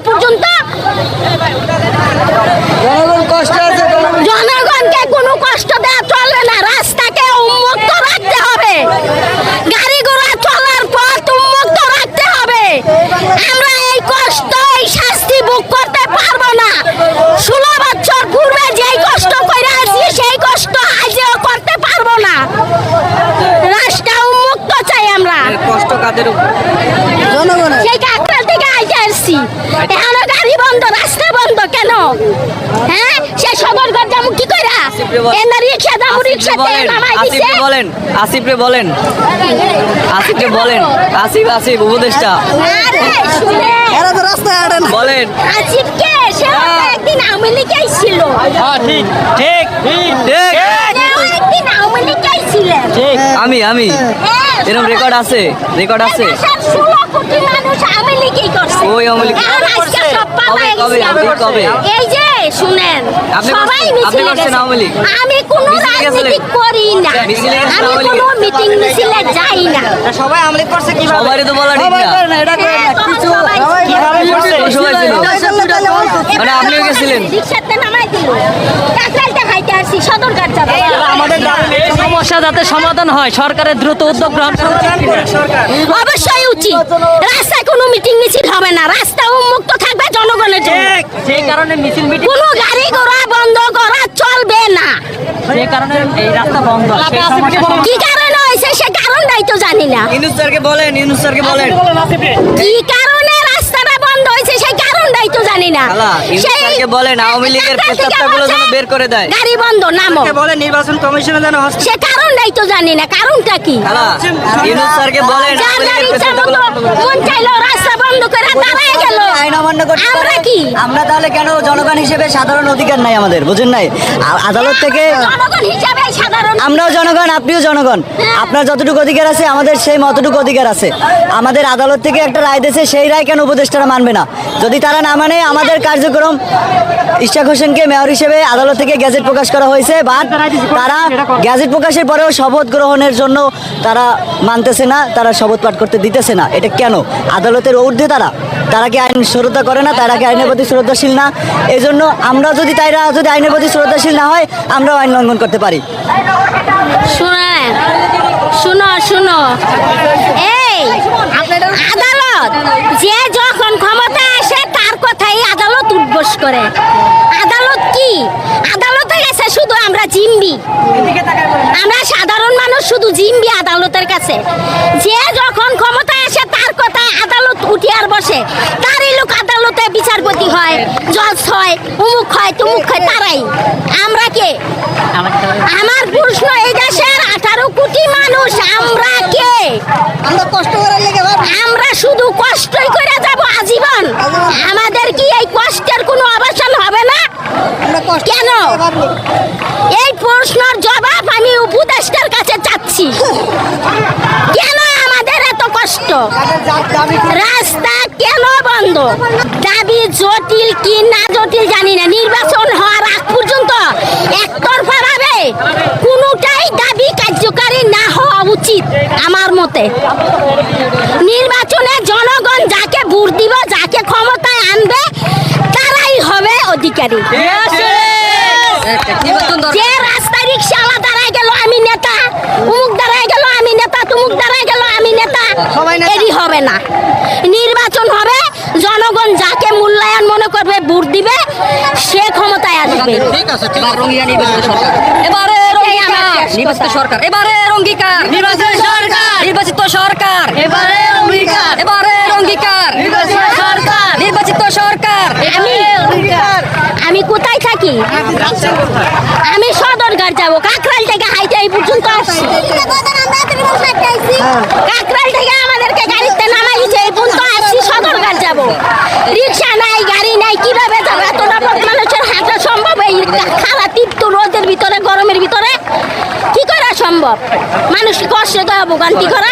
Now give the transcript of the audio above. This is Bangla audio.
পর্যন্ত জনগণকে কোনো কষ্ট দেওয়া চলবে না। রাস্তাকে উন্মুক্ত রাখতে হবে, গাড়ি ঘোড়া চলার পথ উন্মুক্ত রাখতে হবে। আমরা এই কষ্ট, এই শাস্তি ভোগ করতে পারবো না। 16 বছর পূর্বে যেই কষ্ট করে আসছি সেই কষ্ট আজও করতে পারবো না। রাস্তা উন্মুক্ত চাই আমরা। কষ্ট কাদের উপর? সেই কাকরাল থেকে আইতে আসছি, এখনো গাড়ি বন্ধ, রাস্তা বন্ধ কেন? হ্যাঁ, সে সদরঘাট যাবো কি করে? এনা রিক্সা যাবো, রিক্সাতে নামাই দিছে। আসিফরে বলেন, আসিফ উপদেষ্টা আরে শুনে বলেন। আসিফ কে? সে একদিন আওয়ামী লীগে ছিল। ঠিক একদিন আওয়ামী লীগে ছিলেন। আমি হ্যাঁ, এরকম রেকর্ড আছে। দেশের 16 কোটি মানুষ আওয়ামী লীগই করছে। ওই আওয়ামী লীগ আর আজকে সব পালায় কবে গেছে। এই যে শুনেন, আপনি সবাই আপনি মিছিলে করছেন গেছে। আওয়ামী লীগ? আমি কোনো মিছিলে গেছিলেন? রাজনীতি করি না, মিছিলে গেছেন আমি আওয়ামী লীগ? কোনো মিটিং মিছিলে যাই না। সবাই আমলে করছে কিভাবে? সবারই তো বলা ঠিক না। হ্যাঁ, তখন সবাই কিভাবে করছে? সবাই ছিল। মানে আপনিও গেছিলেন? রিক্সাতে নামাই দিল। কাকরাইলটা খাইতে আসছি, সদরঘাট যাবো। সমস্যা যাতে সমাধান হয়, সরকারের দ্রুত উদ্যোগ গ্রহণ অবশ্যই উচিত। রাস্তায় কোনো মিটিং মিছিল হবে না, রাস্তা উন্মুক্ত থাকবে জনগণের জন্য। সেই কারণে মিছিল মিটিং, কোনো গাড়ি ঘোড়া বন্ধ করা চলবে না। সেই কারণে এই রাস্তা বন্ধ। কি কারণে হয়েছে সে কারণটাই তো জানি না। ইউনূস স্যারকে বলেন। কি কারণে রাস্তাটা বন্ধ হয়েছে সেই কারণটাই তো জানি না। ইউনূস সেই স্যারকে বলেন আওয়ামী লীগের কাকরাইল থেকে প্রস্তাবগুলো যেন বলছে, বের করে দেয়। গাড়ি বন্ধ নামো। বলেন নির্বাচন কমিশনে যেন সে কারণটাই তো জানি না, কারণটা কি? ইউনূস স্যারকে বলেন যার আওয়ামী যার লীগের ইচ্ছা মতো প্রস্তাবগুলো মন চাইলো রাস্তা বন্ধ করে দাঁড়ায় গেল। আইন অমান্য করতে আমরা পারে। কি? আমরা তাহলে কেন জনগণ হিসেবে সাধারণ অধিকার নাই আমাদের, বুঝেন নাই? আদালত থেকে জনগণ হিসাবে সাধারণ আমরাও জনগণ, আপনিও জনগণ। আপনার যতটুকু অধিকার আছে আমাদের সেই মতটুকু অধিকার আছে। আমাদের আদালত থেকে একটা রায় দিয়েছে, সেই রায় কেন উপদেষ্টারা মানবে না? যদি তারা না মানে, আমাদের কার্যক্রম ইশাক হোসেনকে মেয়র হিসেবে আদালত থেকে গ্যাজেট প্রকাশ করা হয়েছে, বাট তারা গ্যাজেট প্রকাশের পরেও শপথ গ্রহণের জন্য তারা মানতেছে না, তারা শপথ পাঠ করতে দিতেছে না। এটা কেন? আদালতের ঊর্ধ্বে তারা কি আইন শ্রদ্ধা করে না? তারা কি আইনের প্রতি শ্রদ্ধাশীল না? এই জন্য আমরা যদি আইনের প্রতি শ্রদ্ধাশীল না হয়, আমরাও আইন লঙ্ঘন করতে পারি। শুনেন, শুনো এই আদালত যে যখন ক্ষমতা আসে তার কথাই আদালত উদ্বোস করে। আদালত কি? আদালতে গেছে শুধু আমরা জিম্বি, আমরা সাধারণ মানুষ শুধু জিম্বি আদালতের কাছে। যে যখন ক্ষমতা আসে তার কথায় আদালত উঠে আর বসে, তারই লোক আদালতে বিচারপতি হয়, জজ হয়, উমুক হয়, তুমুক হয়, তারাই। আমরা কে? আমার প্রশ্ন, এই দেশের 18 কোটি মানুষ আমরা কে? আমরা শুধু কষ্টই করে যাব আজীবন। আমাদের কি এই কষ্টের কোনো অবসান হবে না? কেন? এই প্রশ্নের জবাব আমি উপদেষ্টার কাছে চাচ্ছি। কেন আমাদের এত কষ্ট? রাস্তা কেন বন্ধ? দাবি জটিল কি না জটিল জানি না। নির্বাচন হওয়ার আগ পর্যন্ত একতরফা ভাবে কোনোটাই দাবি কার্যকারী না হওয়া উচিত আমার মতে। নির্বাচনে জনগণ যাকে ভোট দিব, যাকে ক্ষমতায় আনবে, তারাই হবে অধিকারী। যে রাস্তায় রিক্সাওয়ালা দাঁড়ায় গেল আমি নেতা, উমুক দাঁড়ায় গেল আমি নেতা, তুমুক দাঁড়ায় গেল আমি নেতা, এরই হবে না। নির্বাচন হবে, জনগণ যাকে মূল্যায়ন মনে করবে, ভোট দিবে, সে ক্ষমতায় আসবে। এবারে নির্বাচিত সরকার, এবারের অঙ্গীকার নির্বাচিত সরকার, এবারের অঙ্গীকার নির্বাচিত সরকার। আমি কোথায় থাকি? আমি সদরঘাট যাব। কাকরাইল থেকে হাইটে এই পর্যন্ত আসছি। কাকরাইল থেকে আমাদেরকে গাড়িতে নামাইছে, এই পর্যন্ত আসছি, সদরঘাট যাব। রিক্সা নাই, গাড়ি নাই, কিভাবে যাবো? এতটা মানুষের হাঁটা সম্ভব? এই খালা তীব্র রোদের ভিতরে, গরমের ভিতরে কি করা সম্ভব? মানুষ কষ্ট তো ভোগান্তি করা